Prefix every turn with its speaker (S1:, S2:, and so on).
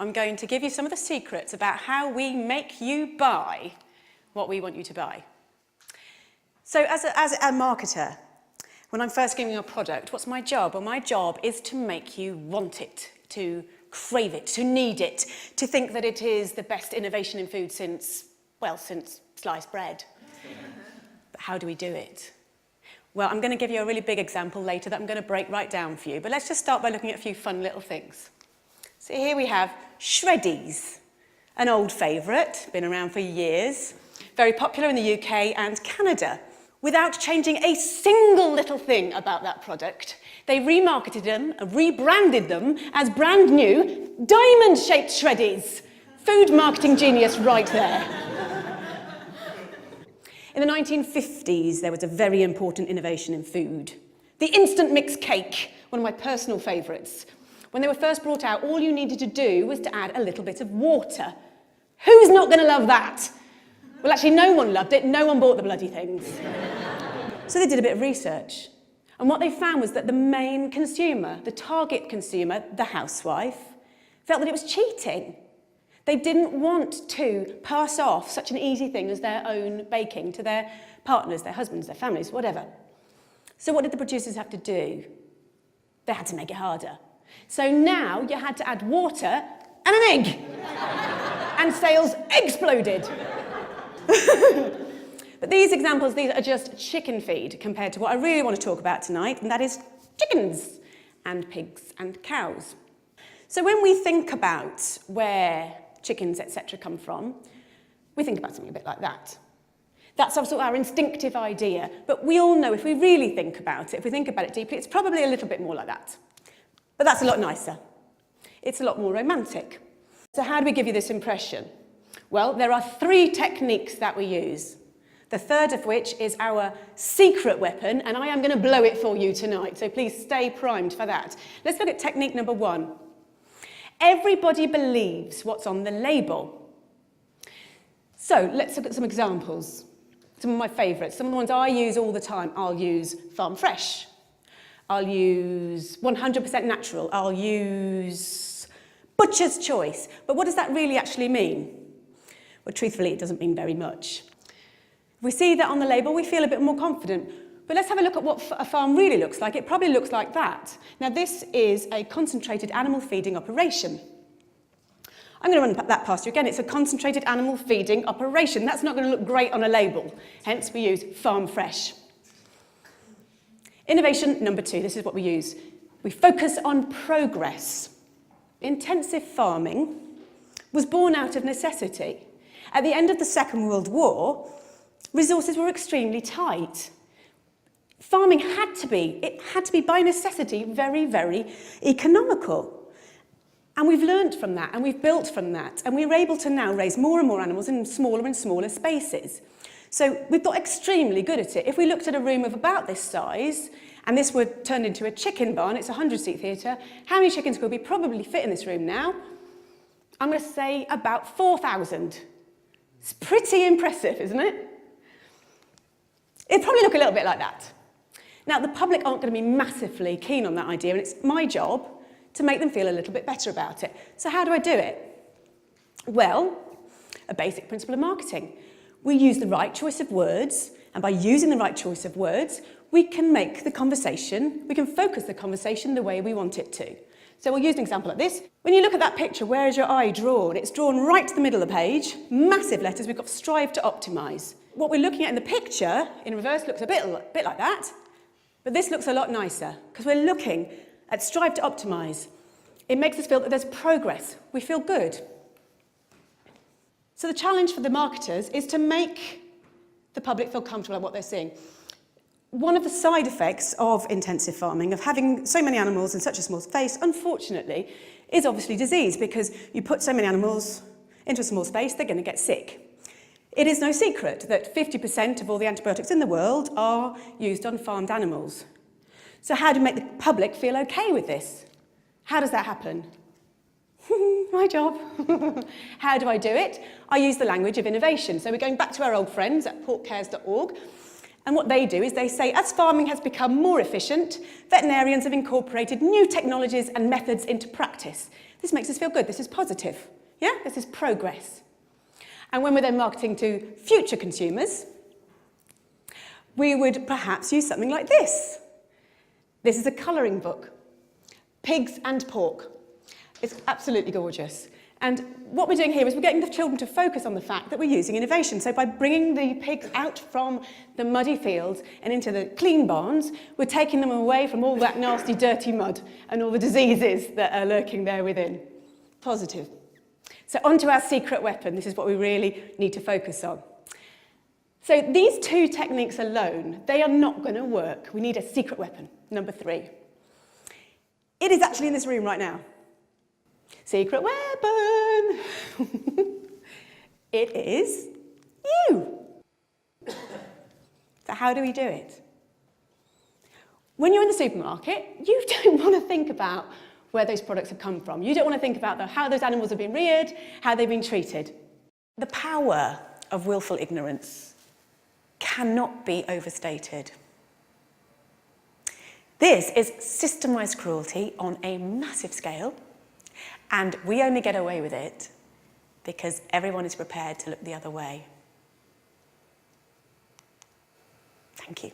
S1: I'm going to give you some of the secrets about how we make you buy what we want you to buy. So as a marketer, when I'm first giving you a product, what's my job? Well, my job is to make you want it, to crave it, to need it, to think that it is the best innovation in food since sliced bread. But how do we do it? Well, I'm going to give you a really big example later that I'm going to break right down for you. But let's just start by looking at a few fun little things. So here we have Shreddies, an old favourite, been around for years, very popular in the UK and Canada. Without changing a single little thing about that product, they remarketed them, rebranded them as brand new diamond-shaped Shreddies. Food marketing genius right there. In the 1950s, there was a very important innovation in food. The instant mix cake, one of my personal favourites. When they were first brought out, all you needed to do was to add a little bit of water. Who's not going to love that? Well, actually, no one loved it. No one bought the bloody things. So they did a bit of research. And what they found was that the main consumer, the target consumer, the housewife, felt that it was cheating. They didn't want to pass off such an easy thing as their own baking to their partners, their husbands, their families, whatever. So what did the producers have to do? They had to make it harder. So now you had to add water and an egg. And sales exploded. But these examples, these are just chicken feed compared to what I really want to talk about tonight, and that is chickens and pigs and cows. So when we think about where chickens, etc. come from, we think about something a bit like that. That's also our instinctive idea, but we all know if we really think about it, if we think about it deeply, it's probably a little bit more like that. But that's a lot nicer. It's a lot more romantic. So how do we give you this impression? Well, there are 3 techniques that we use. The third of which is our secret weapon, and I am going to blow it for you tonight, so please stay primed for that. Let's look at technique number 1. Everybody believes what's on the label. So let's look at some examples. Some of my favourites, some of the ones I use all the time. I'll use Farm Fresh. I'll use 100% natural. I'll use Butcher's Choice. But what does that really actually mean? Well, truthfully, it doesn't mean very much. If we see that on the label, we feel a bit more confident. But let's have a look at what a farm really looks like. It probably looks like that. Now, this is a concentrated animal feeding operation. I'm going to run that past you again. It's a concentrated animal feeding operation. That's not going to look great on a label. Hence, we use Farm Fresh. Innovation number 2. This is what we use. We focus on progress. Intensive farming was born out of necessity. At the end of the Second World War, resources were extremely tight. Farming had to be by necessity very, very economical. And we've learnt from that, and we've built from that, and we're able to now raise more and more animals in smaller and smaller spaces. So we've got extremely good at it. If we looked at a room of about this size, and this were turned into a chicken barn, it's a 100-seat theatre, how many chickens could we probably fit in this room now? I'm going to say about 4,000. It's pretty impressive, isn't it? It'd probably look a little bit like that. Now, the public aren't going to be massively keen on that idea, and it's my job to make them feel a little bit better about it. So how do I do it? Well, a basic principle of marketing. We use the right choice of words, and by using the right choice of words, we can make the conversation, we can focus the conversation the way we want it to. So we'll use an example like this. When you look at that picture, where is your eye drawn? It's drawn right to the middle of the page, massive letters, we've got strive to optimise. What we're looking at in the picture, in reverse, looks a bit like that, but this looks a lot nicer, because we're looking at strive to optimise. It makes us feel that there's progress. We feel good. So the challenge for the marketers is to make the public feel comfortable at what they're seeing. One of the side effects of intensive farming, of having so many animals in such a small space, unfortunately, is obviously disease, because you put so many animals into a small space, they're going to get sick. It is no secret that 50% of all the antibiotics in the world are used on farmed animals. So how do we make the public feel okay with this? How does that happen? My job. How do I do it? I use the language of innovation. So we're going back to our old friends at porkcares.org. And what they do is they say, as farming has become more efficient, veterinarians have incorporated new technologies and methods into practice. This makes us feel good. This is positive. Yeah? This is progress. And when we're then marketing to future consumers, we would perhaps use something like this. This is a colouring book, Pigs and Pork. It's absolutely gorgeous. And what we're doing here is we're getting the children to focus on the fact that we're using innovation. So by bringing the pigs out from the muddy fields and into the clean barns, we're taking them away from all that nasty, dirty mud and all the diseases that are lurking there within. Positive. So onto our secret weapon. This is what we really need to focus on. So these two techniques alone, they are not going to work. We need a secret weapon, number 3. It is actually in this room right now. Secret weapon! It is you. So how do we do it? When you're in the supermarket, you don't want to think about where those products have come from. You don't want to think about how those animals have been reared, how they've been treated. The power of willful ignorance cannot be overstated. This is systemised cruelty on a massive scale, and we only get away with it because everyone is prepared to look the other way. Thank you.